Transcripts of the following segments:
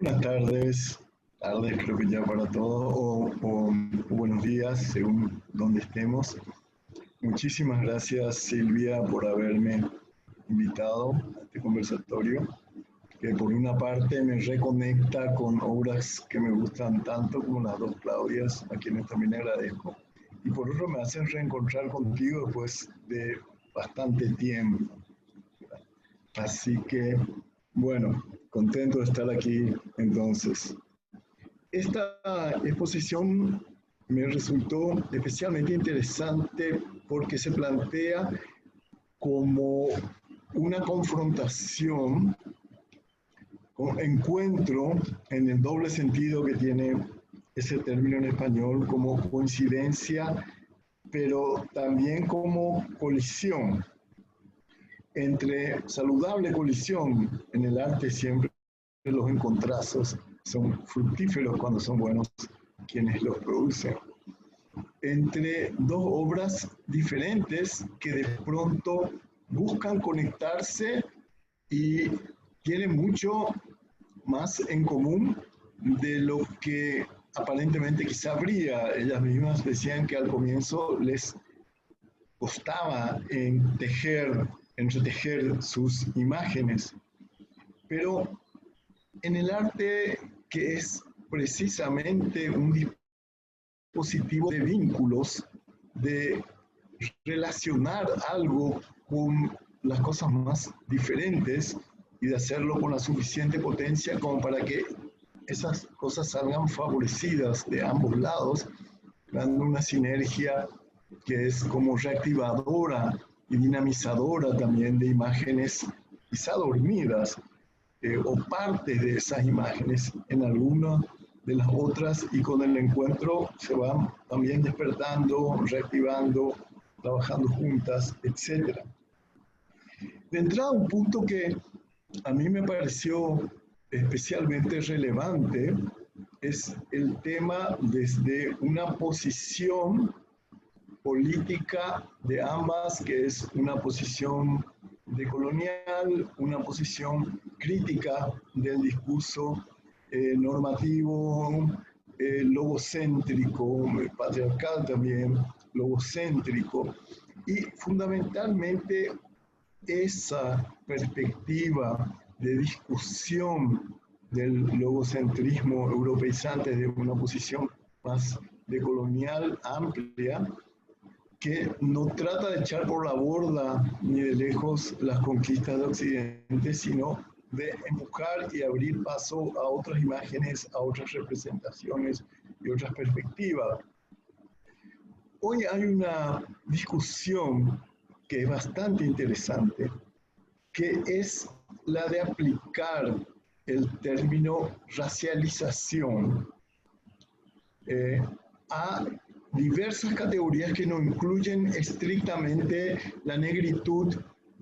Buenas tardes creo que ya para todos, o buenos días según donde estemos. Muchísimas gracias Silvia por haberme invitado a este conversatorio, que por una parte me reconecta con obras que me gustan tanto como las dos Claudias, a quienes también agradezco, y por otro me hace reencontrar contigo después de bastante tiempo. Así que, bueno, contento de estar aquí entonces. Esta exposición me resultó especialmente interesante porque se plantea como una confrontación, un encuentro en el doble sentido que tiene ese término en español, como coincidencia, pero también como colisión. Entre saludable colisión en el arte siempre los encontrazos son fructíferos cuando son buenos quienes los producen. Entre dos obras diferentes que de pronto buscan conectarse y tienen mucho más en común de lo que aparentemente quizá habría. Ellas mismas decían que al comienzo les costaba entretejer sus imágenes, pero en el arte, que es precisamente un dispositivo de vínculos, de relacionar algo con las cosas más diferentes y de hacerlo con la suficiente potencia como para que esas cosas salgan favorecidas de ambos lados, dando una sinergia que es como reactivadora y dinamizadora también de imágenes quizá dormidas, o partes de esas imágenes en alguna de las otras, y con el encuentro se van también despertando, reactivando, trabajando juntas, etc. De entrada, un punto que a mí me pareció especialmente relevante es el tema desde una posición política de ambas, que es una posición decolonial, una posición crítica del discurso normativo, logocéntrico, patriarcal también, logocéntrico, y fundamentalmente esa perspectiva de discusión del logocentrismo europeizante de una posición más decolonial, amplia, que no trata de echar por la borda ni de lejos las conquistas de Occidente, sino de empujar y abrir paso a otras imágenes, a otras representaciones y otras perspectivas. Hoy hay una discusión que es bastante interesante, que es la de aplicar el término racialización a diversas categorías que no incluyen estrictamente la negritud,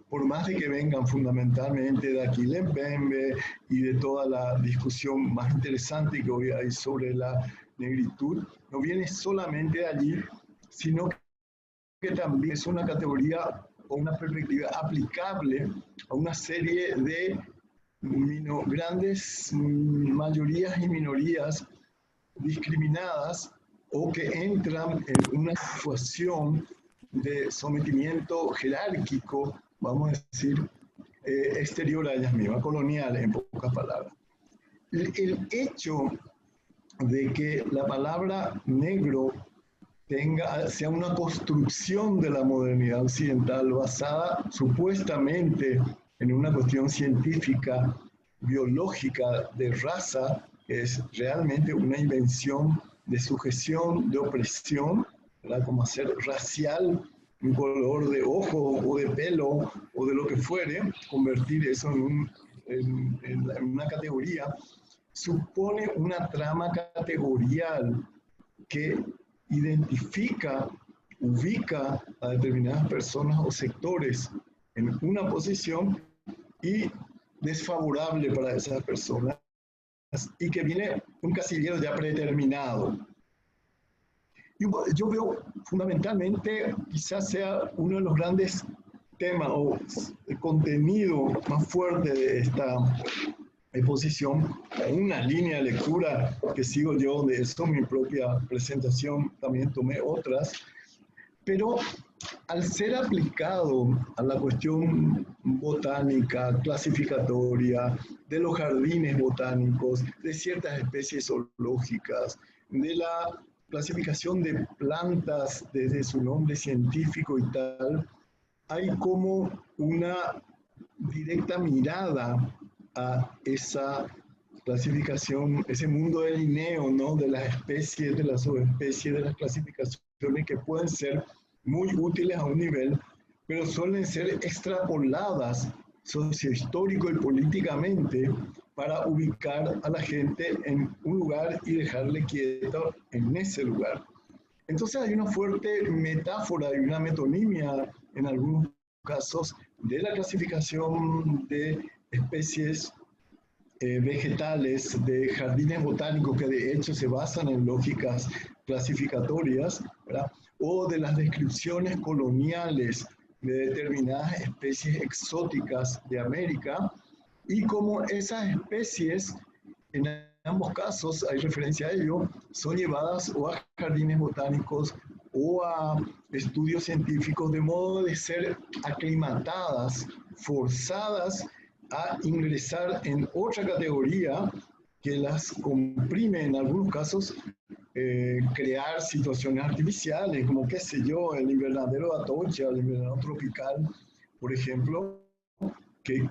por más de que vengan fundamentalmente de Achille Mbembe y de toda la discusión más interesante que hoy hay sobre la negritud, no viene solamente de allí, sino que también es una categoría o una perspectiva aplicable a una serie de grandes mayorías y minorías discriminadas o que entran en una situación de sometimiento jerárquico, vamos a decir, exterior a ellas mismas, colonial en pocas palabras. El hecho de que la palabra negro sea una construcción de la modernidad occidental basada supuestamente en una cuestión científica, biológica, de raza, que es realmente una invención de sujeción, de opresión, ¿verdad? Como hacer racial un color de ojo o de pelo o de lo que fuere, convertir eso en una categoría, supone una trama categorial que identifica, ubica a determinadas personas o sectores en una posición y desfavorable para esas personas, y que viene un casillero ya predeterminado. Yo veo fundamentalmente, quizás sea uno de los grandes temas o el contenido más fuerte de esta exposición, una línea de lectura que sigo yo de eso, mi propia presentación, también tomé otras, pero al ser aplicado a la cuestión botánica, clasificatoria, de los jardines botánicos, de ciertas especies zoológicas, de la clasificación de plantas desde su nombre científico y tal, hay como una directa mirada a esa clasificación, ese mundo del Linneo, ¿no? De las especies, de las subespecies, de las clasificaciones que pueden ser muy útiles a un nivel, pero suelen ser extrapoladas sociohistórico y políticamente para ubicar a la gente en un lugar y dejarle quieto en ese lugar. Entonces hay una fuerte metáfora y una metonimia en algunos casos de la clasificación de especies vegetales, de jardines botánicos que de hecho se basan en lógicas clasificatorias, ¿verdad? O de las descripciones coloniales de determinadas especies exóticas de América, y como esas especies, en ambos casos hay referencia a ello, son llevadas o a jardines botánicos o a estudios científicos de modo de ser aclimatadas, forzadas a ingresar en otra categoría que las comprime en algunos casos, crear situaciones artificiales, como qué sé yo, el invernadero de Atocha, el invernadero tropical, por ejemplo, que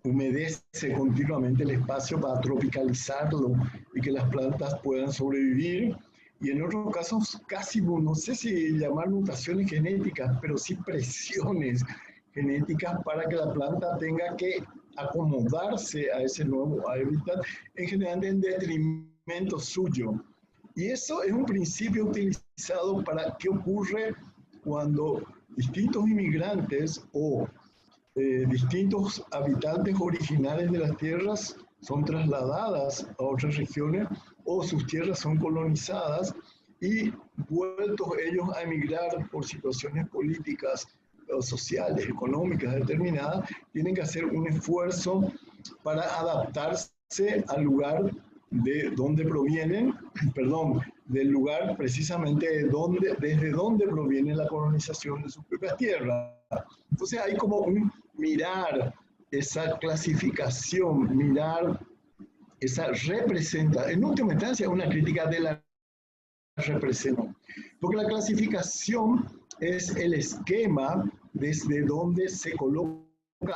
humedece continuamente el espacio para tropicalizarlo y que las plantas puedan sobrevivir. Y en otros casos, casi, no sé si llamar mutaciones genéticas, pero sí presiones genéticas para que la planta tenga que acomodarse a ese nuevo hábitat, en general en detrimento suyo. Y eso es un principio utilizado para qué ocurre cuando distintos inmigrantes o distintos habitantes originales de las tierras son trasladadas a otras regiones o sus tierras son colonizadas y vueltos ellos a emigrar por situaciones políticas, sociales, económicas determinadas, tienen que hacer un esfuerzo para adaptarse al lugar de donde provienen, perdón, del lugar precisamente desde donde proviene la colonización de sus propias tierras. Entonces hay como un mirar esa clasificación, mirar esa representación, en última instancia una crítica de la representación, porque la clasificación es el esquema desde donde se coloca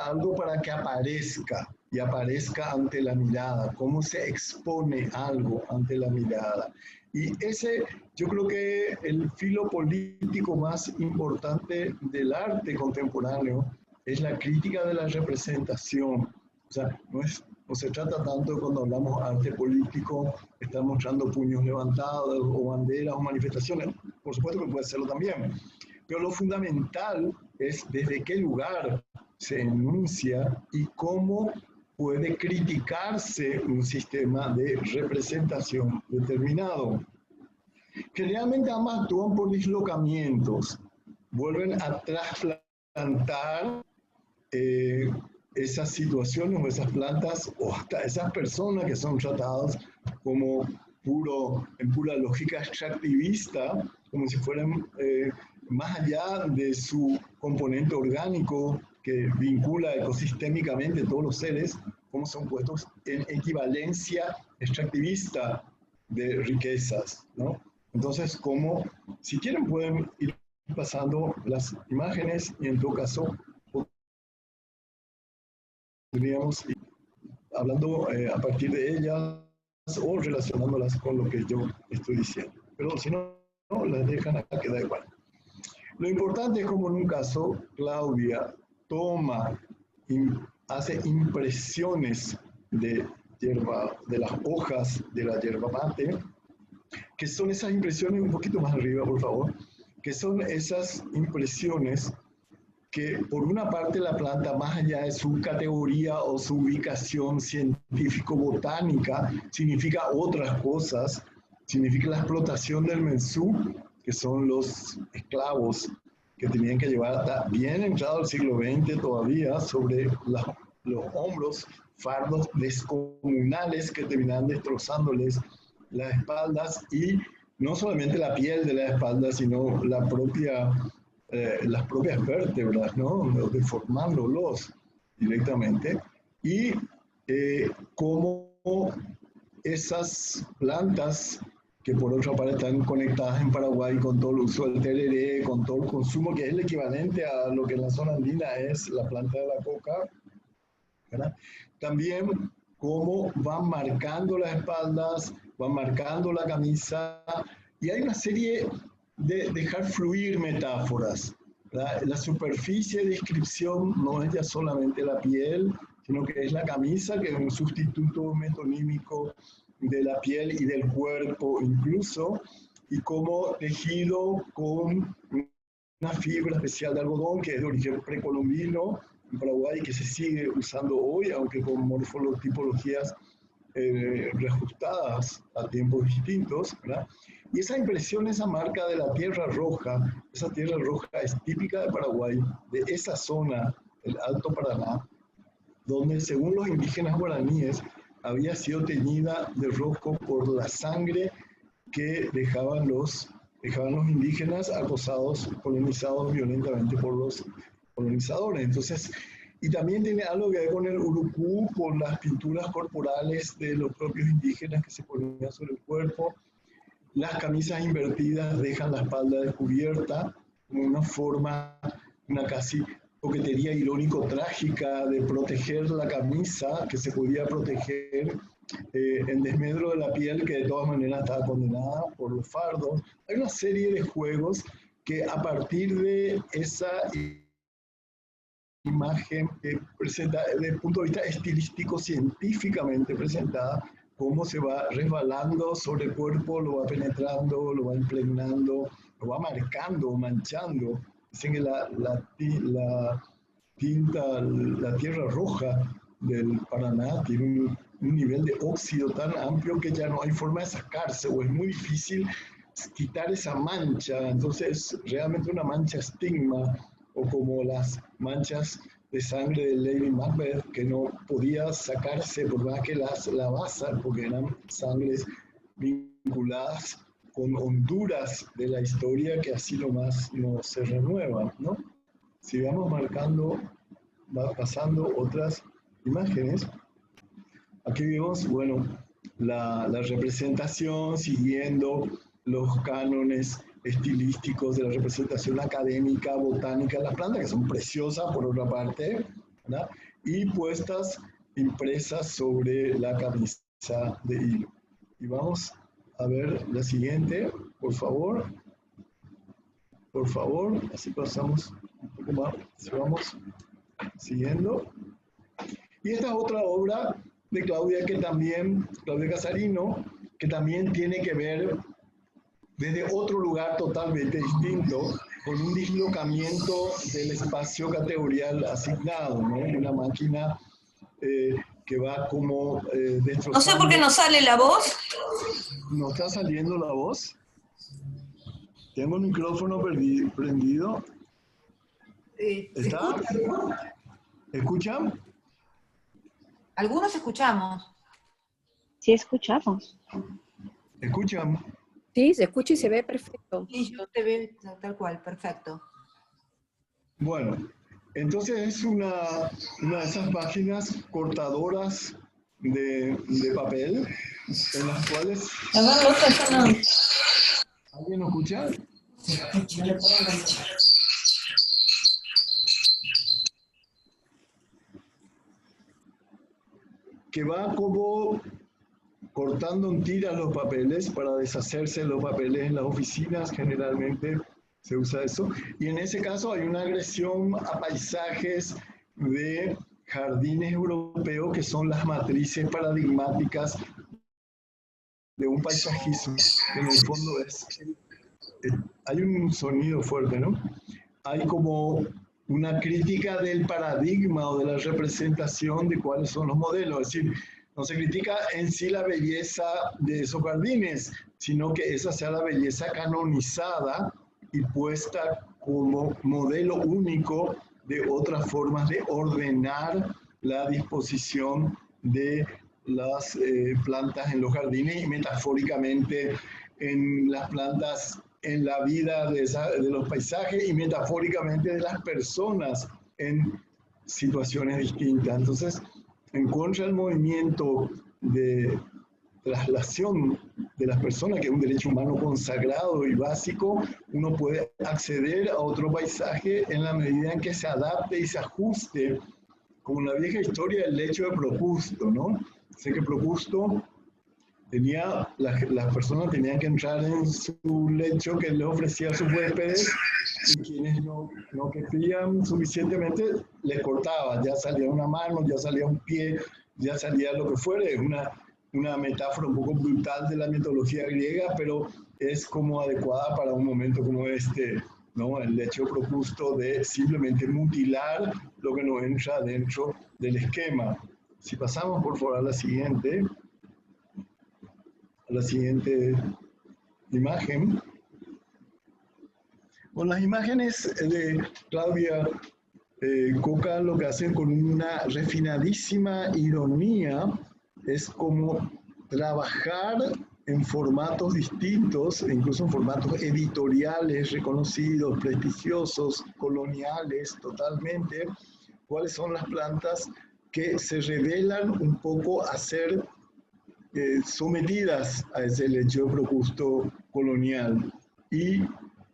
algo para que aparezca y aparezca ante la mirada, cómo se expone algo ante la mirada. Y ese, yo creo que el filo político más importante del arte contemporáneo es la crítica de la representación. O sea, no se trata tanto de cuando hablamos arte político, estar mostrando puños levantados o banderas o manifestaciones. Por supuesto que puede serlo también. Pero lo fundamental es desde qué lugar se enuncia y cómo puede criticarse un sistema de representación determinado. Generalmente ambas actúan por dislocamientos, vuelven a trasplantar esas situaciones o esas plantas o hasta esas personas que son tratadas como en pura lógica extractivista, como si fueran más allá de su componente orgánico que vincula ecosistémicamente todos los seres, como son puestos en equivalencia extractivista de riquezas, ¿no? Entonces, como, si quieren pueden ir pasando las imágenes y en todo caso podríamos ir hablando a partir de ellas o relacionándolas con lo que yo estoy diciendo. Pero si no, las dejan acá, queda igual. Lo importante es como en un caso, Claudia toma, hace impresiones de hierba, de las hojas de la yerba mate, que son esas impresiones, un poquito más arriba, por favor, que son esas impresiones que por una parte la planta, más allá de su categoría o su ubicación científico-botánica, significa otras cosas, significa la explotación del mensú, que son los esclavos que tenían que llevar hasta bien entrado el siglo XX todavía sobre los hombros fardos descomunales que terminaban destrozándoles las espaldas y no solamente la piel de la espalda, sino las propias vértebras, ¿no? Deformándolos directamente. Y cómo esas plantas que por otra parte están conectadas en Paraguay con todo el uso del tereré, con todo el consumo, que es el equivalente a lo que en la zona andina es la planta de la coca, ¿verdad? También cómo van marcando las espaldas, van marcando la camisa, y hay una serie de dejar fluir metáforas, ¿verdad? La superficie de descripción no es ya solamente la piel, sino que es la camisa, que es un sustituto metonímico de la piel y del cuerpo incluso, y como tejido con una fibra especial de algodón que es de origen precolombino en Paraguay, que se sigue usando hoy, aunque con morfologías reajustadas a tiempos distintos, ¿verdad? Y esa impresión, esa marca de la tierra roja, esa tierra roja es típica de Paraguay, de esa zona, el Alto Paraná, donde según los indígenas guaraníes había sido teñida de rojo por la sangre que dejaban los indígenas acosados, colonizados violentamente por los colonizadores. Entonces, y también tiene algo que ver con el urucú, con las pinturas corporales de los propios indígenas que se ponían sobre el cuerpo. Las camisas invertidas dejan la espalda descubierta, como una forma, una casi coquetería irónico-trágica de proteger la camisa, que se podía proteger en desmedro de la piel, que de todas maneras estaba condenada por los fardos. Hay una serie de juegos que a partir de esa imagen presenta desde el punto de vista estilístico, científicamente presentada, cómo se va resbalando sobre el cuerpo, lo va penetrando, lo va impregnando, lo va marcando, manchando. Dicen que la tinta, la tierra roja del Paraná tiene un nivel de óxido tan amplio que ya no hay forma de sacarse, o es muy difícil quitar esa mancha. Entonces, realmente una mancha estigma, o como las manchas de sangre de Lady Macbeth, que no podía sacarse por más que las lavasan, porque eran sangres vinculadas con honduras de la historia que así nomás no se renuevan, ¿no? Si vamos marcando, va pasando otras imágenes. Aquí vemos, bueno, la representación siguiendo los cánones estilísticos de la representación académica, botánica de las plantas, que son preciosas por otra parte, ¿verdad? Y puestas impresas sobre la camisa de hilo. Y vamos a ver la siguiente, por favor. Por favor, así pasamos un poco más, si vamos siguiendo. Y esta es otra obra de Claudia Casarino, que también tiene que ver desde otro lugar totalmente distinto, con un dislocamiento del espacio categorial asignado, ¿no? Una máquina que va como destrozando. No sé por qué no sale la voz. ¿No está saliendo la voz? Tengo el micrófono prendido. ¿Está? ¿Escuchan? Algunos escuchamos. Sí, escuchamos. ¿Escuchan? Sí, se escucha y se ve perfecto. Sí, yo te veo tal cual, perfecto. Bueno, entonces es una de esas páginas cortadoras de papel en las cuales... ¿Alguien escucha? Que va como cortando en tiras los papeles para deshacerse de los papeles en las oficinas, generalmente se usa eso. Y en ese caso hay una agresión a paisajes de jardines europeos que son las matrices paradigmáticas de un paisajismo, que en el fondo hay un sonido fuerte, ¿no? Hay como una crítica del paradigma o de la representación de cuáles son los modelos. Es decir, no se critica en sí la belleza de esos jardines, sino que esa sea la belleza canonizada y puesta como modelo único de otras formas de ordenar la disposición de las plantas en los jardines y metafóricamente en las plantas en la vida de los paisajes y metafóricamente de las personas en situaciones distintas. Entonces, en contra del movimiento de traslación de las personas, que es un derecho humano consagrado y básico, uno puede acceder a otro paisaje en la medida en que se adapte y se ajuste, como la vieja historia del lecho de Procusto, ¿no? Sé que Procusto tenía, las personas tenían que entrar en su lecho que le ofrecía a sus huéspedes, y quienes no querían suficientemente les cortaba, ya salía una mano, ya salía un pie, ya salía lo que fuere. Es una metáfora un poco brutal de la mitología griega, pero es como adecuada para un momento como este, ¿no? El hecho Procusto de simplemente mutilar lo que no entra dentro del esquema. Si pasamos por favor a la siguiente imagen. Con las imágenes de Claudia Coca lo que hacen con una refinadísima ironía es como trabajar en formatos distintos, incluso en formatos editoriales reconocidos, prestigiosos, coloniales totalmente, cuáles son las plantas que se revelan un poco a ser sometidas a ese lecho de Procusto colonial. Y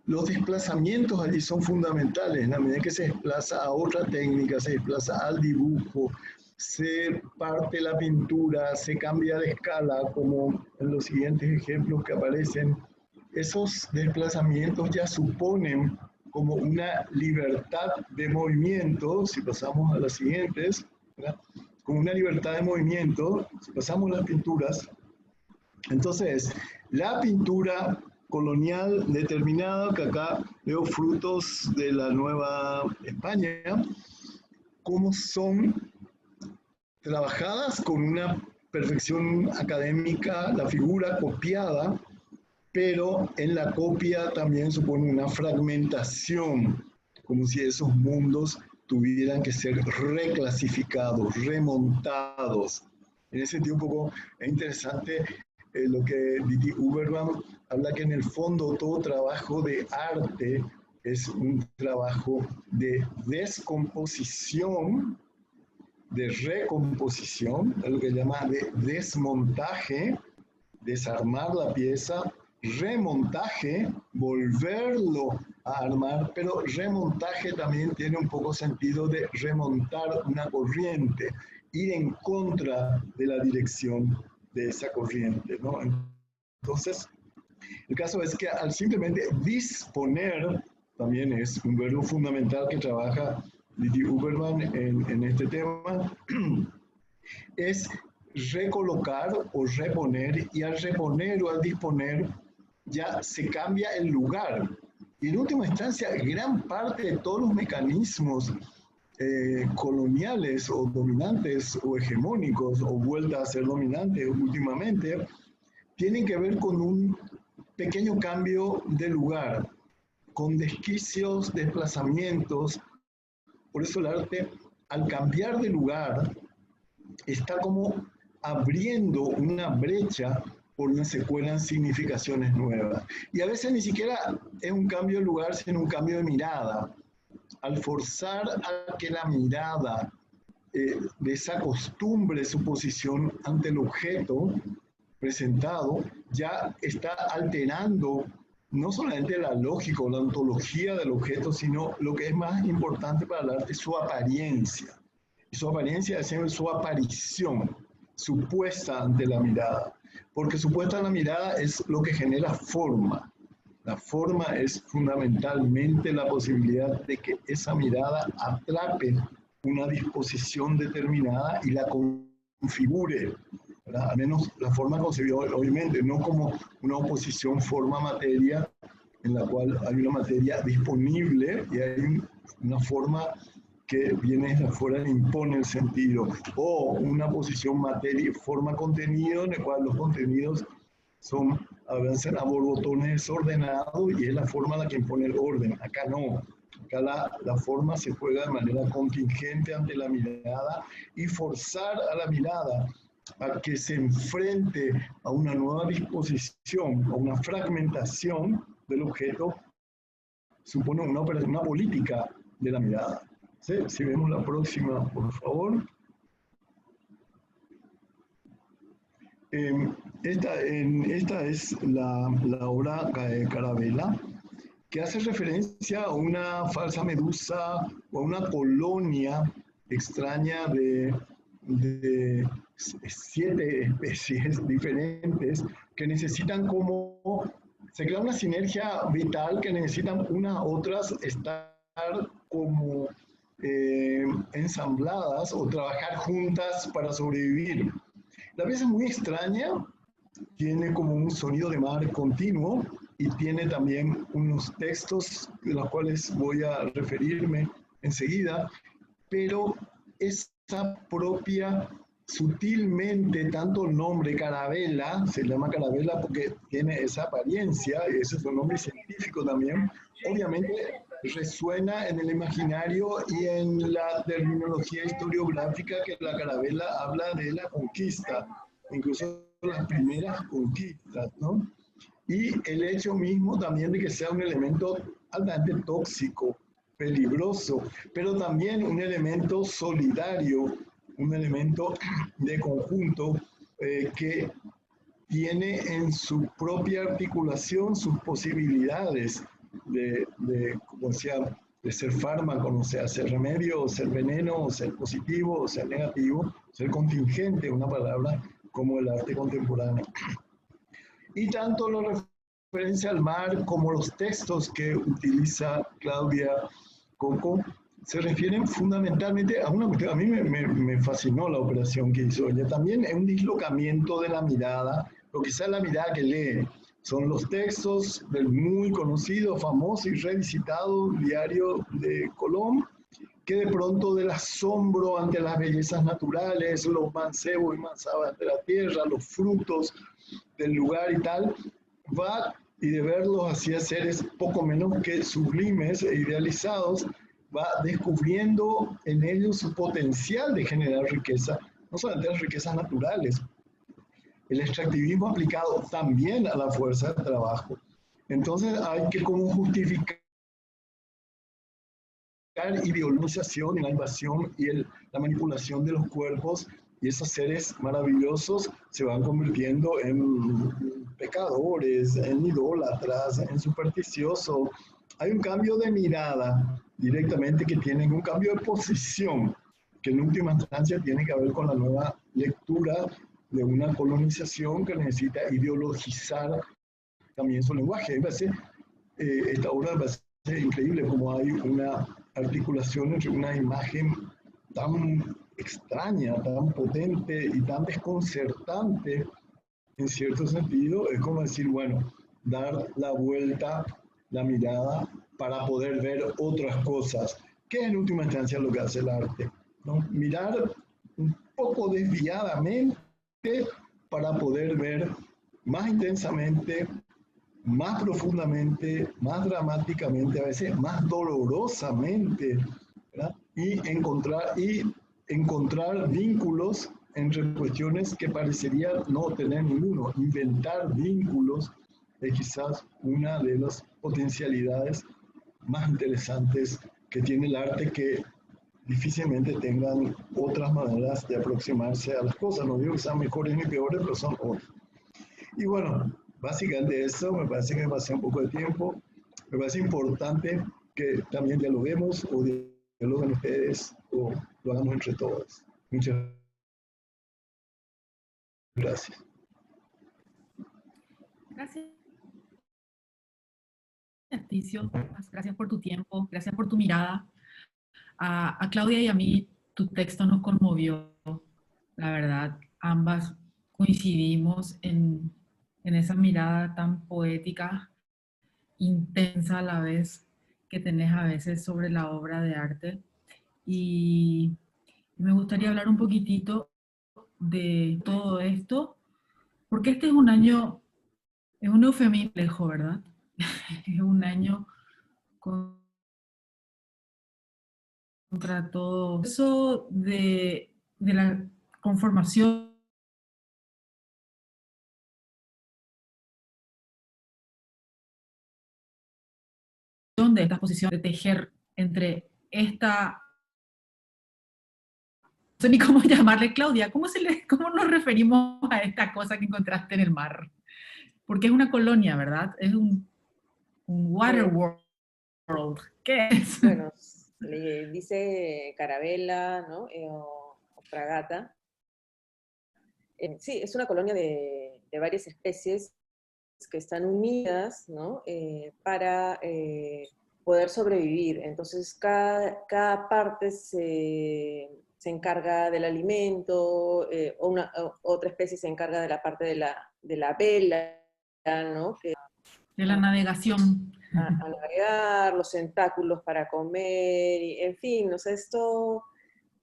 los desplazamientos allí son fundamentales, en la medida que se desplaza a otra técnica, se desplaza al dibujo, se parte la pintura, se cambia de escala, como en los siguientes ejemplos que aparecen. Esos desplazamientos ya suponen como una libertad de movimiento, si pasamos a las siguientes, ¿verdad? Como una libertad de movimiento, si pasamos las pinturas. Entonces, la pintura colonial determinada, que acá veo frutos de la Nueva España, cómo son trabajadas con una perfección académica, la figura copiada, pero en la copia también supone una fragmentación, como si esos mundos tuvieran que ser reclasificados, remontados. En ese sentido, un poco es interesante lo que Didi Uberman habla, que en el fondo todo trabajo de arte es un trabajo de descomposición, de recomposición, es lo que llama de desmontaje, desarmar la pieza, remontaje, volverlo a armar, pero remontaje también tiene un poco sentido de remontar una corriente, ir en contra de la dirección de esa corriente, ¿no? Entonces, el caso es que al simplemente disponer, también es un verbo fundamental que trabaja Didi Uberman en este tema, es recolocar o reponer, y al reponer o al disponer ya se cambia el lugar. Y en última instancia, gran parte de todos los mecanismos coloniales o dominantes o hegemónicos o vuelta a ser dominantes últimamente, tienen que ver con un pequeño cambio de lugar, con desquicios, desplazamientos. Por eso el arte, al cambiar de lugar, está como abriendo una brecha por donde se cuelan significaciones nuevas. Y a veces ni siquiera es un cambio de lugar, sino un cambio de mirada. Al forzar a que la mirada desacostumbre su posición ante el objeto presentado, ya está alterando no solamente la lógica o la ontología del objeto, sino lo que es más importante para el arte, su apariencia. Y su apariencia es siempre su aparición, supuesta ante la mirada. Porque supuesta en la mirada es lo que genera forma. La forma es fundamentalmente la posibilidad de que esa mirada atrape una disposición determinada y la configure, ¿verdad? Al menos la forma concebida, obviamente, no como una oposición forma-materia en la cual hay una materia disponible y hay una forma que viene desde afuera e impone el sentido, o una posición materia, forma-contenido, en el cual los contenidos avanzan a borbotones desordenados y es la forma la que impone el orden. Acá no. Acá la forma se juega de manera contingente ante la mirada y forzar a la mirada a que se enfrente a una nueva disposición, a una fragmentación del objeto, supone una política de la mirada. ¿Sí? Si vemos la próxima, por favor. Esta es la obra Carabela, que hace referencia a una falsa medusa o a una colonia extraña de 7 especies diferentes que necesitan se crea una sinergia vital que necesitan unas a otras estar como ensambladas o trabajar juntas para sobrevivir. La pieza es muy extraña, tiene como un sonido de mar continuo y tiene también unos textos de los cuales voy a referirme enseguida, pero esa propia, sutilmente, tanto el nombre Carabela, se llama Carabela porque tiene esa apariencia, y ese es un nombre científico también, obviamente resuena en el imaginario y en la terminología historiográfica que la Carabela habla de la conquista, incluso las primeras conquistas, ¿no? Y el hecho mismo también de que sea un elemento altamente tóxico, peligroso, pero también un elemento solidario, un elemento de conjunto que tiene en su propia articulación sus posibilidades como decía, de ser fármaco, o sea, ser remedio, o ser veneno, o ser positivo, o ser negativo, ser contingente, una palabra como el arte contemporáneo. Y tanto la referencia al mar como los textos que utiliza Claudia Coco se refieren fundamentalmente a una cuestión. A mí me fascinó la operación que hizo ella. También es un dislocamiento de la mirada, o quizá la mirada que lee. Son los textos del muy conocido, famoso y revisitado diario de Colón, que de pronto del asombro ante las bellezas naturales, los mancebos y manzabas de la tierra, los frutos del lugar y tal, va y de verlos así a seres poco menos que sublimes e idealizados, va descubriendo en ellos su potencial de generar riqueza, no solamente las riquezas naturales, el extractivismo aplicado también a la fuerza de trabajo. Entonces hay que como justificar ideologización y la invasión y la manipulación de los cuerpos, y esos seres maravillosos se van convirtiendo en pecadores, en idólatras, en supersticiosos. Hay un cambio de mirada directamente que tienen un cambio de posición, que en última instancia tiene que ver con la nueva lectura de una colonización que necesita ideologizar también su lenguaje. Esta obra va a ser increíble como hay una articulación entre una imagen tan extraña, tan potente y tan desconcertante, en cierto sentido, es como decir, bueno, dar la vuelta, la mirada, para poder ver otras cosas, que en última instancia es lo que hace el arte, ¿no? Mirar un poco desviadamente para poder ver más intensamente, más profundamente, más dramáticamente, a veces más dolorosamente, ¿verdad? Y encontrar vínculos entre cuestiones que parecerían no tener ninguno. Inventar vínculos es quizás una de las potencialidades más interesantes que tiene el arte, que difícilmente tengan otras maneras de aproximarse a las cosas. No digo que sean mejores ni peores, pero son otras. Y bueno, básicamente eso, me parece que me pasé un poco de tiempo. Me parece importante que también dialoguemos o dialoguen ustedes o lo hagamos entre todos. Muchas gracias. Gracias, Ticio. Gracias por tu tiempo, gracias por tu mirada. A Claudia y a mí tu texto nos conmovió. La verdad, ambas coincidimos en esa mirada tan poética, intensa a la vez, que tenés a veces sobre la obra de arte. Y me gustaría hablar un poquitito de todo esto, porque este es un año, es un eufemismo, ¿verdad? Es un año con contra todo eso de la conformación de esta posición de tejer entre esta, no sé ni cómo llamarle, Claudia, ¿cómo nos referimos a esta cosa que encontraste en el mar? Porque es una colonia, ¿verdad? Es un water world. ¿Qué es? Bueno, le dice carabela, ¿no? O fragata. Sí, es una colonia de varias especies que están unidas, ¿no? Para poder sobrevivir. Entonces, cada parte se encarga del alimento, otra especie se encarga de la parte de la vela, ¿no? De la navegación. A navegar, los tentáculos para comer, y, en fin, o sea, esto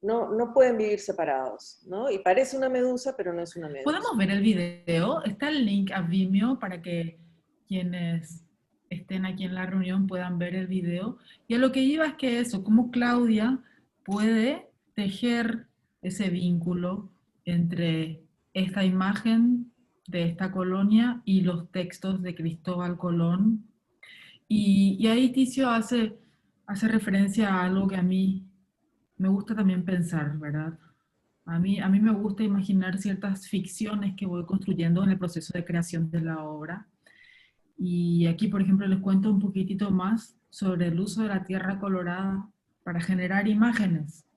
no pueden vivir separados, ¿no? Y parece una medusa, pero no es una medusa. ¿Podemos ver el video? Está el link a Vimeo para que quienes estén aquí en la reunión puedan ver el video. Y a lo que iba es que eso, cómo Claudia puede tejer ese vínculo entre esta imagen de esta colonia y los textos de Cristóbal Colón. Y ahí Ticio hace referencia a algo que a mí me gusta también pensar, ¿verdad? A mí me gusta imaginar ciertas ficciones que voy construyendo en el proceso de creación de la obra. Y aquí, por ejemplo, les cuento un poquitito más sobre el uso de la tierra colorada para generar imágenes.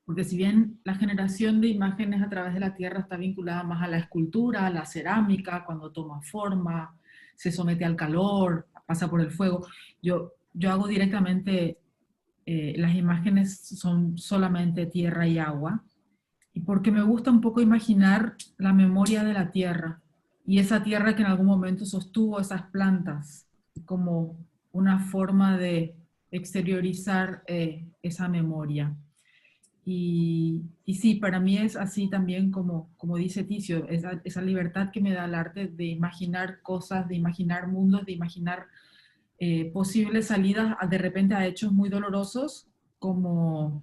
Porque si bien la generación de imágenes a través de la tierra está vinculada más a la escultura, a la cerámica, cuando toma forma, se somete al calor, pasa por el fuego, yo hago directamente, las imágenes son solamente tierra y agua, y porque me gusta un poco imaginar la memoria de la tierra, y esa tierra que en algún momento sostuvo esas plantas, como una forma de exteriorizar esa memoria. Y sí, para mí es así también como dice Ticio, esa libertad que me da el arte de imaginar cosas, de imaginar mundos, de imaginar posibles salidas de repente a hechos muy dolorosos, como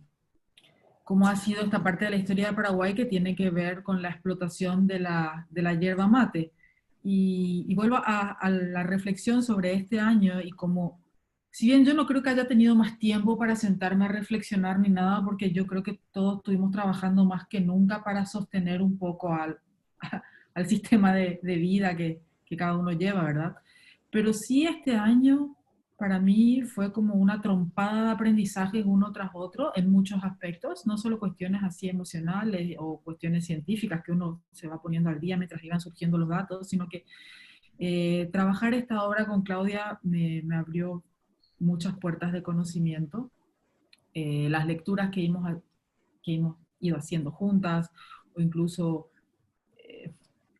ha sido esta parte de la historia de Paraguay que tiene que ver con la explotación de la yerba mate. Y vuelvo a la reflexión sobre este año y como, si bien yo no creo que haya tenido más tiempo para sentarme a reflexionar ni nada, porque yo creo que todos estuvimos trabajando más que nunca para sostener un poco al sistema de vida que cada uno lleva, ¿verdad? Pero sí este año para mí fue como una trompada de aprendizajes uno tras otro en muchos aspectos, no solo cuestiones así emocionales o cuestiones científicas que uno se va poniendo al día mientras iban surgiendo los datos, sino que trabajar esta obra con Claudia me abrió muchas puertas de conocimiento. Las lecturas que hemos ido haciendo juntas, o incluso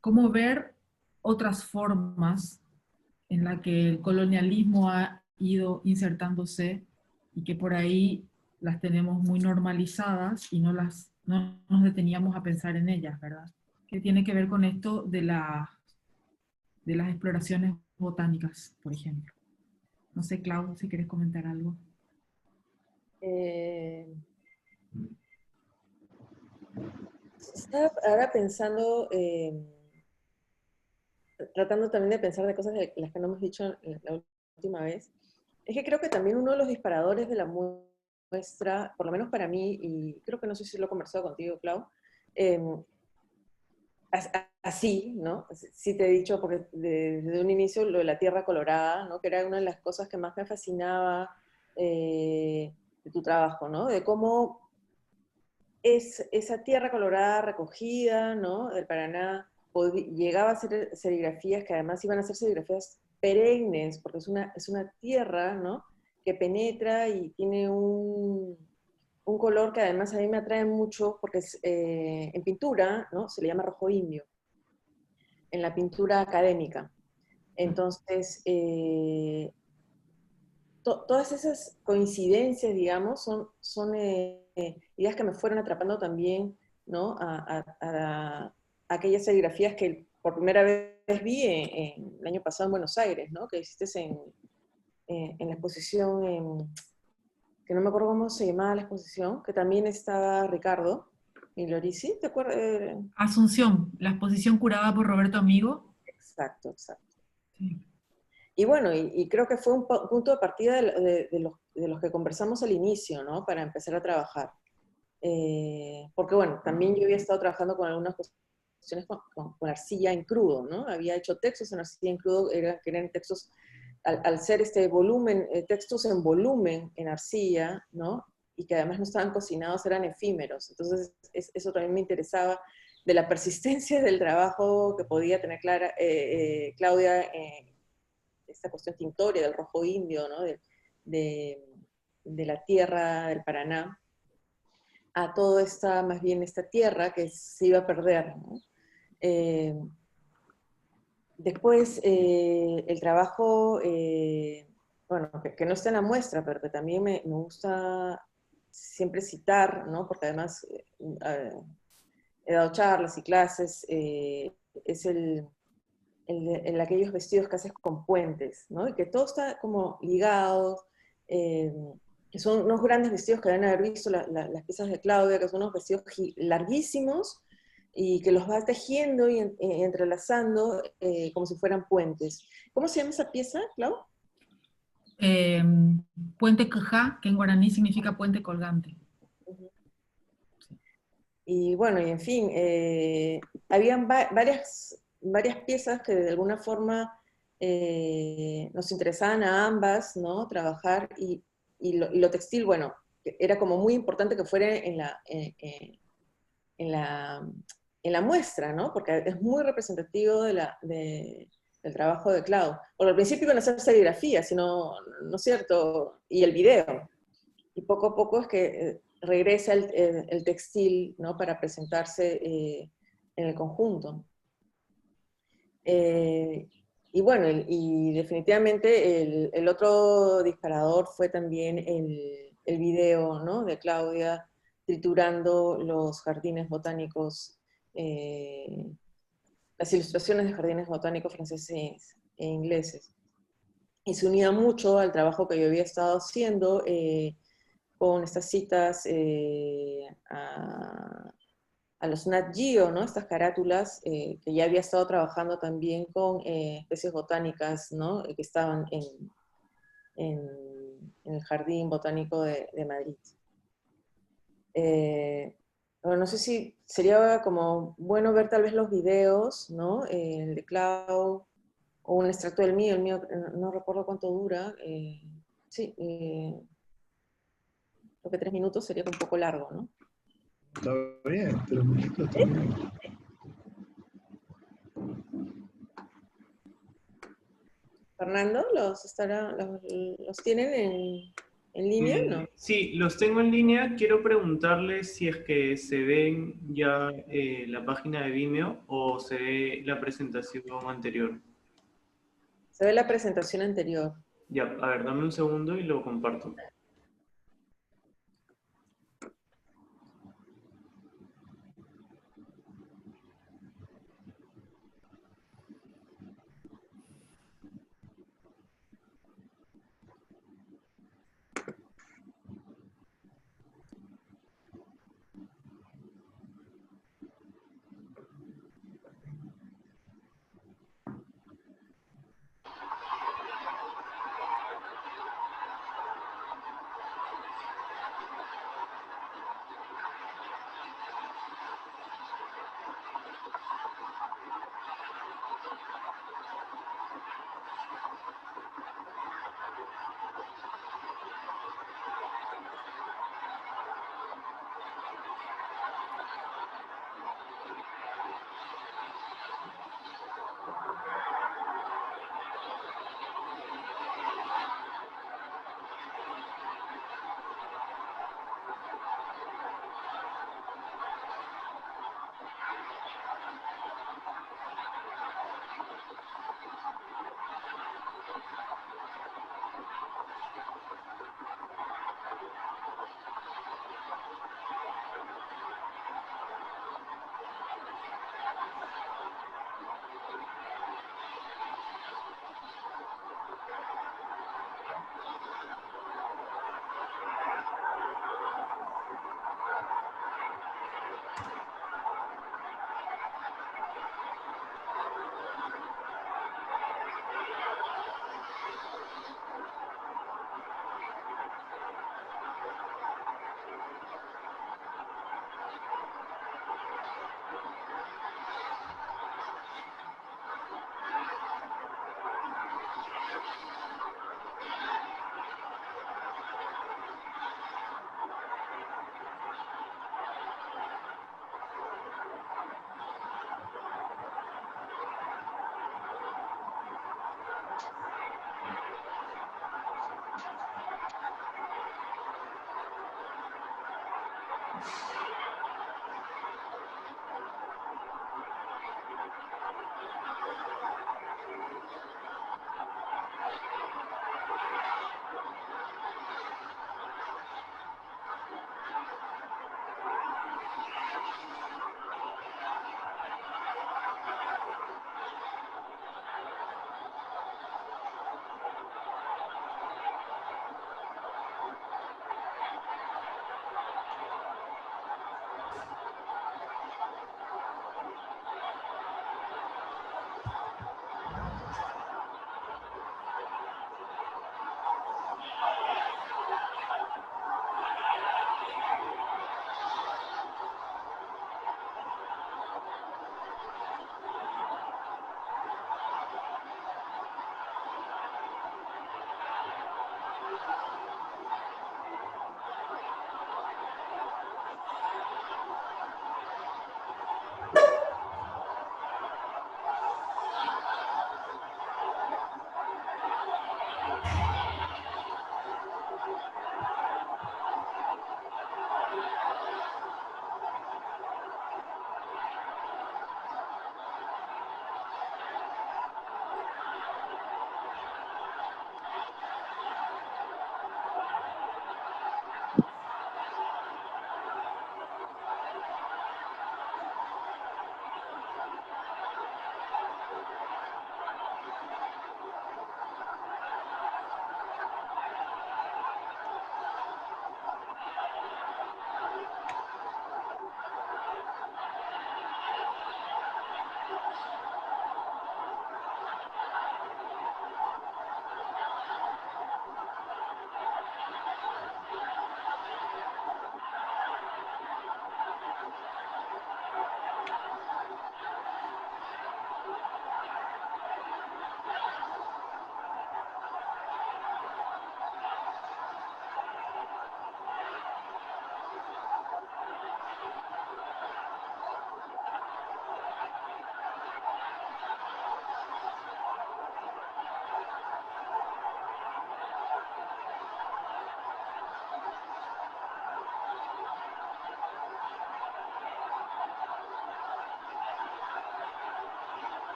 cómo ver otras formas en la que el colonialismo ha ido insertándose y que por ahí las tenemos muy normalizadas y no nos deteníamos a pensar en ellas, ¿verdad? Que tiene que ver con esto de las exploraciones botánicas, por ejemplo. No sé, Clau, si quieres comentar algo. Estaba ahora pensando, tratando también de pensar de cosas de las que no hemos dicho la última vez. Es que creo que también uno de los disparadores de la muestra, por lo menos para mí, y creo que no sé si lo he conversado contigo, Clau, así, ¿no? Sí te he dicho, porque desde un inicio lo de la tierra colorada, ¿no? Que era una de las cosas que más me fascinaba de tu trabajo, ¿no? De cómo es esa tierra colorada recogida, ¿no? Del Paraná, llegaba a ser serigrafías que además iban a ser serigrafías perennes, porque es una tierra, ¿no? Que penetra y tiene un color que además a mí me atrae mucho, porque es, en pintura, ¿no? Se le llama rojo indio, en la pintura académica. Entonces, todas esas coincidencias, digamos, son ideas que me fueron atrapando también, ¿no? A aquellas serigrafías que por primera vez vi el año pasado en Buenos Aires, ¿no? Que hiciste en la exposición que no me acuerdo cómo se llamaba la exposición, que también estaba Ricardo Migliorisi, ¿te acuerdas? Asunción, la exposición curada por Roberto Amigo. Exacto, exacto. Sí. Y bueno, y creo que fue un punto de partida de los que conversamos al inicio, ¿no? Para empezar a trabajar. Porque bueno, también yo había estado trabajando con algunas cuestiones con arcilla en crudo, ¿no? Había hecho textos en arcilla en crudo, que eran textos, al ser este volumen, textos en volumen en arcilla, ¿no? Y que además no estaban cocinados, eran efímeros. Entonces eso también me interesaba, de la persistencia del trabajo que podía tener Claudia, esta cuestión tintoria del rojo indio, ¿no? De la tierra del Paraná, a toda esta, más bien esta tierra que se iba a perder, ¿no? Después, el trabajo, bueno, que no está en la muestra, pero que también me gusta siempre citar, ¿no? Porque además he dado charlas y clases, es aquellos vestidos que haces con puentes, ¿no? Y que todo está como ligado, que son unos grandes vestidos que deben haber visto las piezas de Claudia, que son unos vestidos larguísimos, y que los va tejiendo y entrelazando como si fueran puentes. ¿Cómo se llama esa pieza, Clau? Puente Quejá, que en guaraní significa puente colgante. Y bueno, y en fin, habían varias piezas que de alguna forma nos interesaban a ambas, ¿no? Trabajar, y lo textil, bueno, era como muy importante que fuera en la muestra, ¿no? Porque es muy representativo del trabajo de Clau. Porque al principio iban a hacer serigrafía, sino, ¿no es cierto? Y el video. Y poco a poco es que regresa el textil, ¿no? Para presentarse en el conjunto. Y bueno, y definitivamente el otro disparador fue también el video, ¿no? De Claudia triturando los jardines botánicos, las ilustraciones de jardines botánicos franceses e ingleses. Y se unía mucho al trabajo que yo había estado haciendo con estas citas a los Nat Geo, ¿no? Estas carátulas que ya había estado trabajando también con especies botánicas, ¿no? Que estaban en el Jardín Botánico de Madrid. Bueno, no sé si sería como bueno ver tal vez los videos, ¿no? El de Clau, o un extracto del mío, el mío no recuerdo cuánto dura. Sí, creo que 3 minutos sería un poco largo, ¿no? Está bien, 3 minutos está bien. Fernando, ¿los tienen en línea? ¿No? Sí, los tengo en línea. Quiero preguntarles si es que se ven ya la página de Vimeo o se ve la presentación anterior. Se ve la presentación anterior. Ya, a ver, dame un segundo y lo comparto.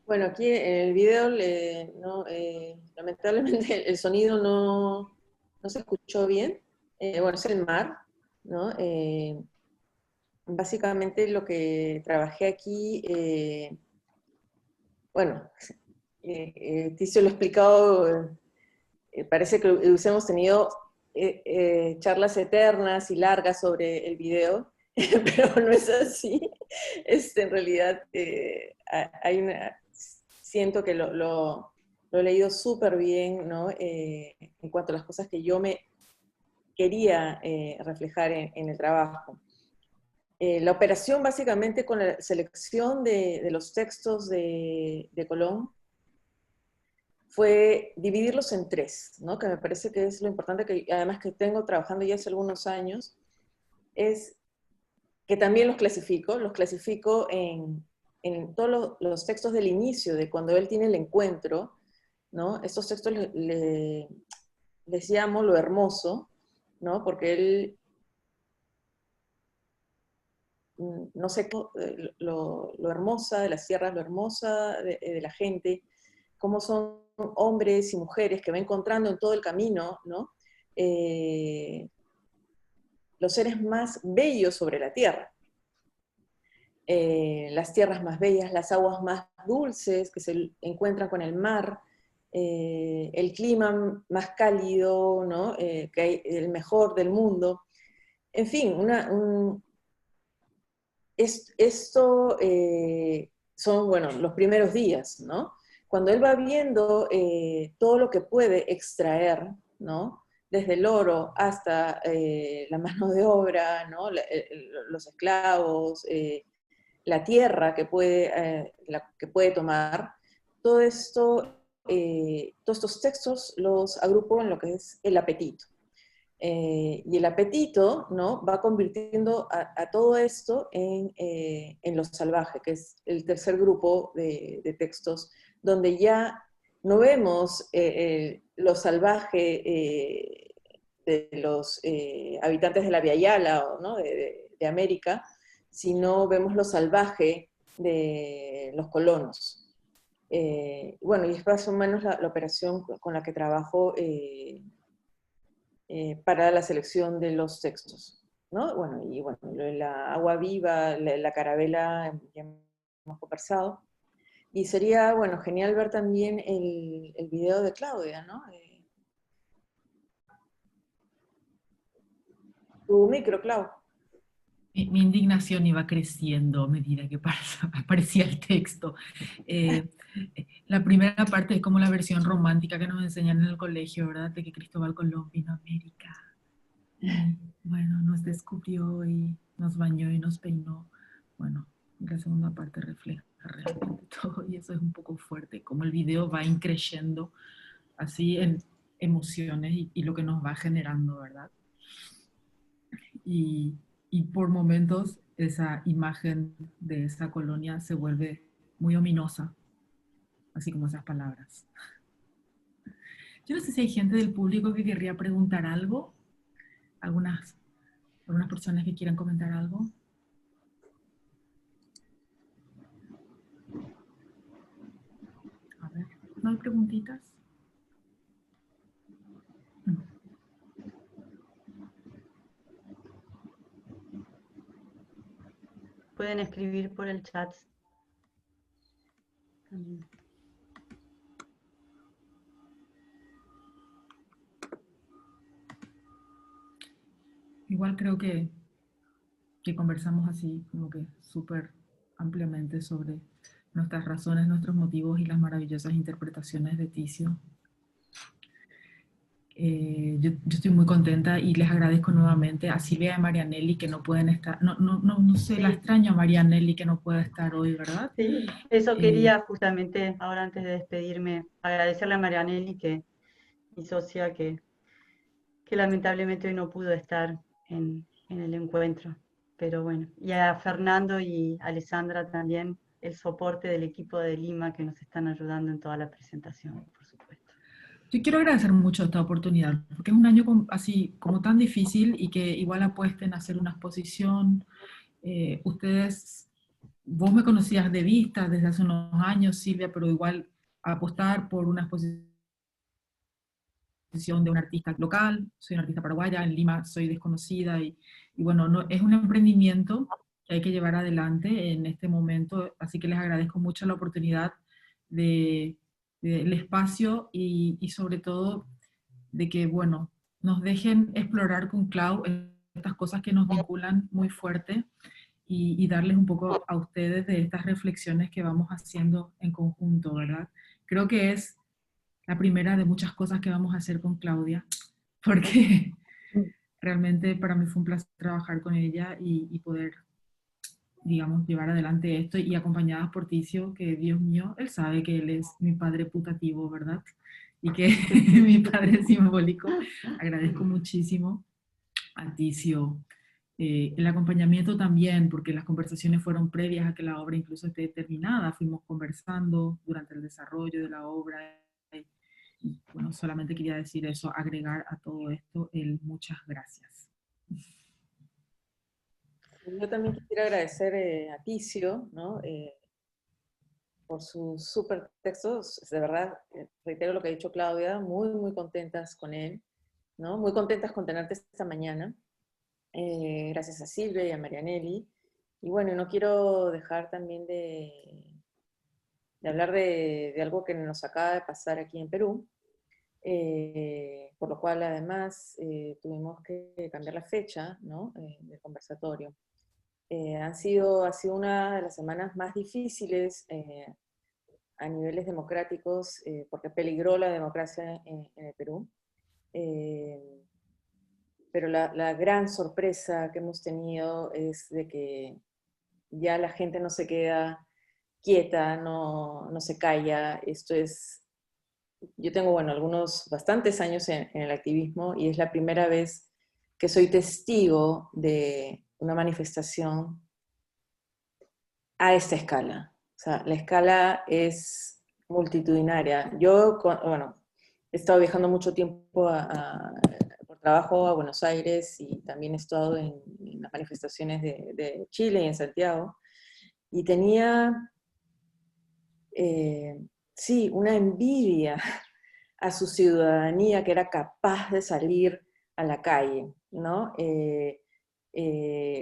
Bueno, aquí en el video, lamentablemente el sonido no se escuchó bien. Bueno, es el mar, ¿no? Básicamente lo que trabajé aquí, bueno, Ticio lo ha explicado, parece que hubiésemos tenido charlas eternas y largas sobre el video, pero no es así. En realidad, siento que lo he leído súper bien, ¿no? En cuanto a las cosas que yo me quería reflejar en el trabajo. La operación básicamente con la selección de los textos de Colón fue dividirlos en tres, ¿no? Que me parece que es lo importante, que además que tengo trabajando ya hace algunos años, es que también los clasifico en todos los textos del inicio, de cuando él tiene el encuentro, ¿no? Estos textos les llamo lo hermoso, ¿no? Porque él, no sé, lo hermosa de las tierras, lo hermosa de la gente, cómo son hombres y mujeres que va encontrando en todo el camino, ¿no? Los seres más bellos sobre la tierra. Las tierras más bellas, las aguas más dulces que se encuentran con el mar, el clima más cálido, ¿no? Que hay, el mejor del mundo. En fin, esto son, bueno, los primeros días, ¿no? Cuando él va viendo todo lo que puede extraer, ¿no? Desde el oro hasta la mano de obra, ¿no? Los esclavos, la tierra que puede tomar, todo esto, todos estos textos los agrupo en lo que es el apetito. Y el apetito, ¿no? Va convirtiendo a todo esto en lo salvaje, que es el tercer grupo de textos, donde ya no vemos lo salvaje de los habitantes de la Via Yala, ¿no? de América, sino vemos lo salvaje de los colonos. Bueno, y es más o menos la operación con la que trabajo para la selección de los textos, ¿no? Bueno, y bueno, la agua viva, la carabela, ya hemos conversado. Y sería, bueno, genial ver también el video de Claudia, ¿no? Tu micro, Clau. Mi indignación iba creciendo a medida que aparecía el texto. La primera parte es como la versión romántica que nos enseñan en el colegio, ¿verdad? De que Cristóbal Colón vino a América. Y, bueno, nos descubrió y nos bañó y nos peinó. Bueno, la segunda parte refleja realmente todo y eso es un poco fuerte, como el video va increciendo así en emociones y lo que nos va generando, ¿verdad? Y por momentos esa imagen de esa colonia se vuelve muy ominosa, así como esas palabras. Yo no sé si hay gente del público que querría preguntar algo, algunas personas que quieran comentar algo. A ver, ¿no hay preguntitas? Pueden escribir por el chat. Igual creo que conversamos así, como que súper ampliamente sobre nuestras razones, nuestros motivos y las maravillosas interpretaciones de Ticio. Yo estoy muy contenta y les agradezco nuevamente a Silvia y a Marianelli que no pueden estar, no sé, la extraño a Marianelli que no puede estar hoy, ¿verdad? Sí, eso quería justamente, ahora antes de despedirme, agradecerle a Marianelli, mi socia, que lamentablemente hoy no pudo estar en el encuentro. Pero bueno, y a Fernando y a Alessandra también, el soporte del equipo de Lima que nos están ayudando en toda la presentación, por supuesto. Yo quiero agradecer mucho esta oportunidad, porque es un año así como tan difícil y que igual apuesten a hacer una exposición. Vos me conocías de vista desde hace unos años, Silvia, pero igual apostar por una exposición de un artista local, soy una artista paraguaya, en Lima soy desconocida y bueno, es un emprendimiento que hay que llevar adelante en este momento, así que les agradezco mucho la oportunidad del espacio y sobre todo de que, bueno, nos dejen explorar con Clau estas cosas que nos vinculan muy fuerte y darles un poco a ustedes de estas reflexiones que vamos haciendo en conjunto, ¿verdad? Creo que es la primera de muchas cosas que vamos a hacer con Claudia, porque realmente para mí fue un placer trabajar con ella y poder, digamos, llevar adelante esto y acompañadas por Ticio, que Dios mío, él sabe que él es mi padre putativo, ¿verdad? Y que mi padre simbólico. Agradezco muchísimo a Ticio el acompañamiento también, porque las conversaciones fueron previas a que la obra incluso esté terminada. Fuimos conversando durante el desarrollo de la obra. Y bueno, solamente quería decir eso, agregar a todo esto el muchas gracias. Yo también quisiera agradecer a Ticio, ¿no? Por sus súper textos, de verdad, reitero lo que ha dicho Claudia, muy, muy contentas con él, ¿no? Muy contentas con tenerte esta mañana. Gracias a Silvia y a Marianelli. Y bueno, no quiero dejar también de hablar de algo que nos acaba de pasar aquí en Perú, por lo cual además tuvimos que cambiar la fecha, ¿no? Del conversatorio. Ha sido una de las semanas más difíciles a niveles democráticos, porque peligró la democracia en el Perú. Pero la gran sorpresa que hemos tenido es de que ya la gente no se queda quieta, no se calla. Esto es, yo tengo, bueno, bastantes años en el activismo y es la primera vez que soy testigo de una manifestación a esta escala. O sea, la escala es multitudinaria. Yo, bueno, he estado viajando mucho tiempo por trabajo a Buenos Aires y también he estado en las manifestaciones de Chile y en Santiago. Y tenía, sí, una envidia a su ciudadanía que era capaz de salir a la calle, ¿no?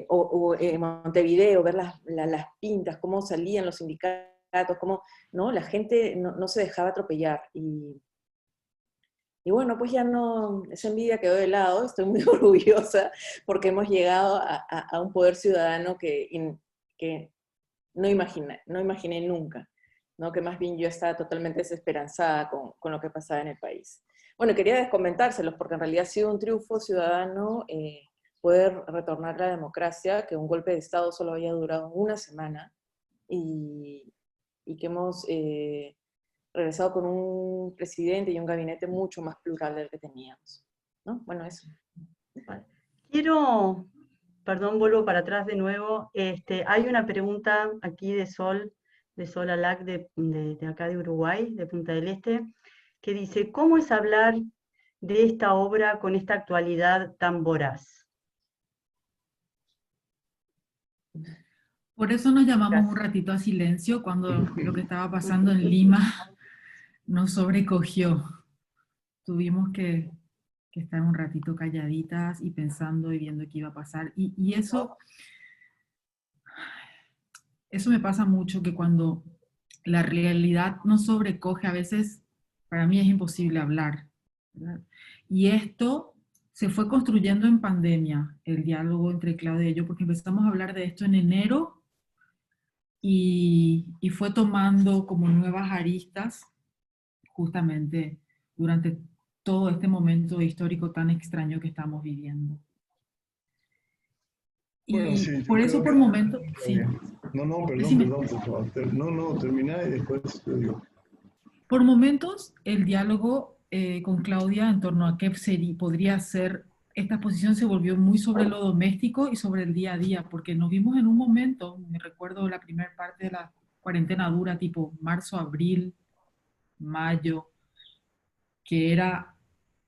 O en Montevideo, ver las pintas, cómo salían los sindicatos, cómo, ¿no? La gente no se dejaba atropellar. Y bueno, pues ya no, esa envidia quedó de lado, estoy muy orgullosa porque hemos llegado a un poder ciudadano que no imaginé nunca, ¿no? Que más bien yo estaba totalmente desesperanzada con lo que pasaba en el país. Bueno, quería comentárselos porque en realidad ha sido un triunfo ciudadano poder retornar la democracia, que un golpe de Estado solo había durado una semana y que hemos regresado con un presidente y un gabinete mucho más plural del que teníamos, ¿no? Bueno, eso. Vale. Perdón, vuelvo para atrás de nuevo. Hay una pregunta aquí de Sol Alac, de acá de Uruguay, de Punta del Este, que dice, ¿cómo es hablar de esta obra con esta actualidad tan voraz? Por eso nos llamamos un ratito a silencio cuando lo que estaba pasando en Lima nos sobrecogió. Tuvimos que estar un ratito calladitas y pensando y viendo qué iba a pasar. Y eso me pasa mucho, que cuando la realidad nos sobrecoge, a veces para mí es imposible hablar, ¿verdad? Y esto se fue construyendo en pandemia, el diálogo entre Claudia y yo, porque empezamos a hablar de esto en enero y fue tomando como nuevas aristas justamente durante todo este momento histórico tan extraño que estamos viviendo. Bueno, Y sí, yo por eso creo por que... momentos, Está sí, bien. No, decime. perdón, por favor. No, termina y después te digo. Por momentos, el diálogo con Claudia en torno a qué podría ser, esta posición se volvió muy sobre lo doméstico y sobre el día a día, porque nos vimos en un momento, me recuerdo la primera parte de la cuarentena dura, tipo marzo, abril, mayo, que era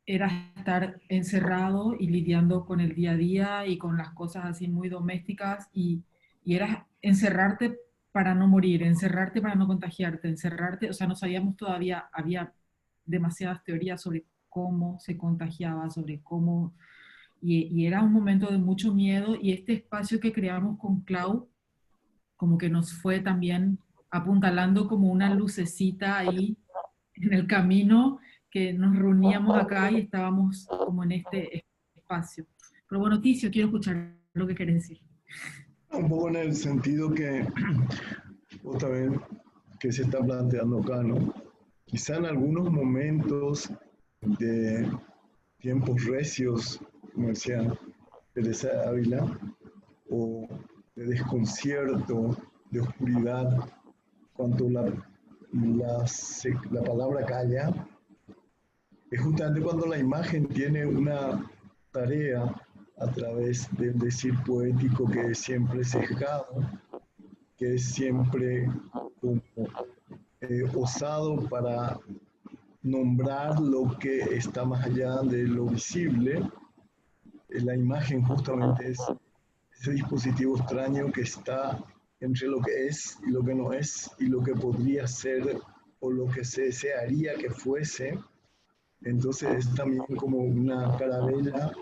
estar encerrado y lidiando con el día a día y con las cosas así muy domésticas y era encerrarte para no morir, encerrarte para no contagiarte, encerrarte, o sea, no sabíamos todavía, había demasiadas teorías sobre cómo se contagiaba, sobre cómo, y era un momento de mucho miedo y este espacio que creamos con Clau como que nos fue también apuntalando como una lucecita ahí en el camino que nos reuníamos acá y estábamos como en este espacio. Pero bueno, Ticio, quiero escuchar lo que querés decir. Un poco en el sentido que, otra vez, que se está planteando acá, ¿no? Quizá en algunos momentos de tiempos recios, como decía Teresa Ávila, o de desconcierto, de oscuridad, cuando la palabra calla, es justamente cuando la imagen tiene una tarea a través del decir poético que es siempre sesgado, que es siempre como, osado para nombrar lo que está más allá de lo visible. La imagen justamente es ese dispositivo extraño que está entre lo que es y lo que no es, y lo que podría ser o lo que se desearía que fuese. Entonces es también como una carabela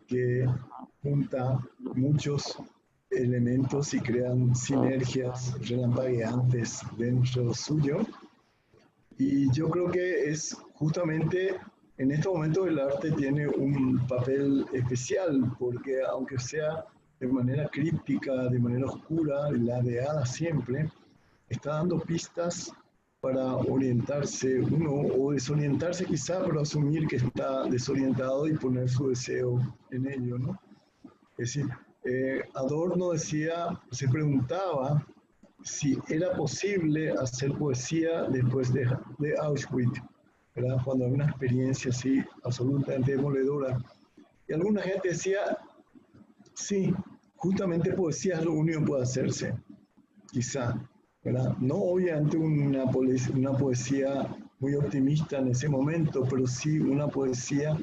que junta muchos elementos y crean sinergias relampagueantes dentro suyo. Y yo creo que es justamente en este momento el arte tiene un papel especial, porque aunque sea de manera críptica, de manera oscura, ladeada siempre, está dando pistas para orientarse uno o desorientarse quizá, pero asumir que está desorientado y poner su deseo en ello, ¿no? Es decir, Adorno decía, se preguntaba si era posible hacer poesía después de Auschwitz, ¿verdad? Cuando había una experiencia así absolutamente demoledora. Y alguna gente decía, sí, justamente poesía es lo único que puede hacerse, quizá, ¿verdad? No obviamente una poesía muy optimista en ese momento, pero sí una poesía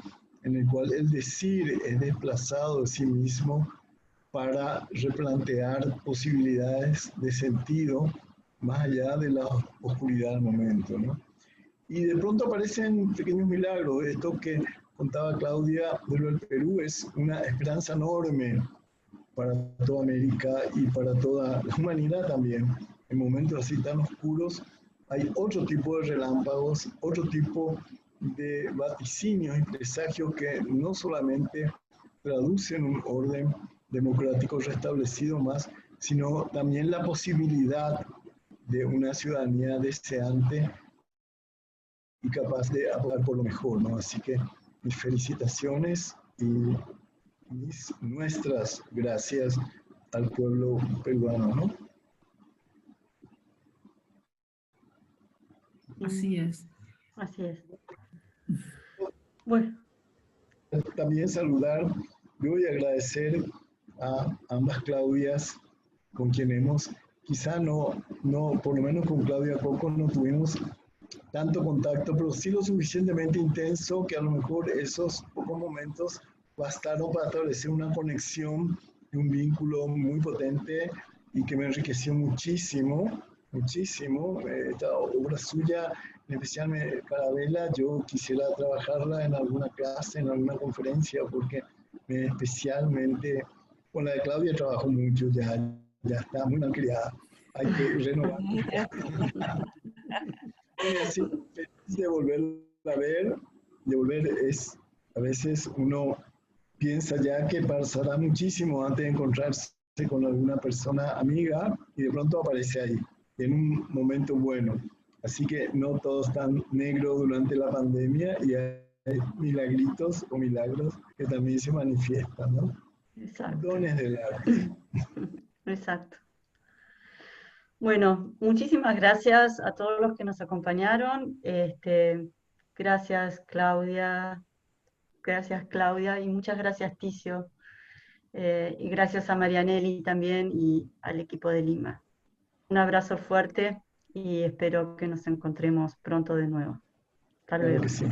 en la cual el decir es desplazado de sí mismo para replantear posibilidades de sentido más allá de la oscuridad del momento, ¿no? Y de pronto aparecen pequeños milagros. Esto que contaba Claudia de lo del Perú es una esperanza enorme para toda América y para toda la humanidad también. En momentos así tan oscuros hay otro tipo de relámpagos, otro tipo de vaticinios y presagios que no solamente traducen un orden democrático restablecido más, sino también la posibilidad de una ciudadanía deseante y capaz de abogar por lo mejor, ¿no? Así que mis felicitaciones y nuestras gracias al pueblo peruano, ¿no? Así es. Así es. Bueno. También saludar, yo voy a agradecer a ambas Claudias con quien hemos, quizá no, por lo menos con Claudia Coco no tuvimos tanto contacto, pero sí lo suficientemente intenso que a lo mejor esos pocos momentos bastaron para establecer una conexión y un vínculo muy potente y que me enriqueció muchísimo, muchísimo. Esta obra suya, en especial Carabela, yo quisiera trabajarla en alguna clase, en alguna conferencia, porque especialmente con la de Claudia trabajo mucho, ya está muy mal criada. Hay que renovar. Sí, feliz de volverla a ver, a veces uno piensa ya que pasará muchísimo antes de encontrarse con alguna persona amiga y de pronto aparece ahí, en un momento bueno. Así que no todo es tan negro durante la pandemia y hay milagritos o milagros que también se manifiestan, ¿no? Exacto. Dones del arte. Exacto. Bueno, muchísimas gracias a todos los que nos acompañaron. Gracias Claudia, y muchas gracias Ticio. Y gracias a Marianelli también y al equipo de Lima. Un abrazo fuerte y espero que nos encontremos pronto de nuevo. Hasta Claro luego. que sí.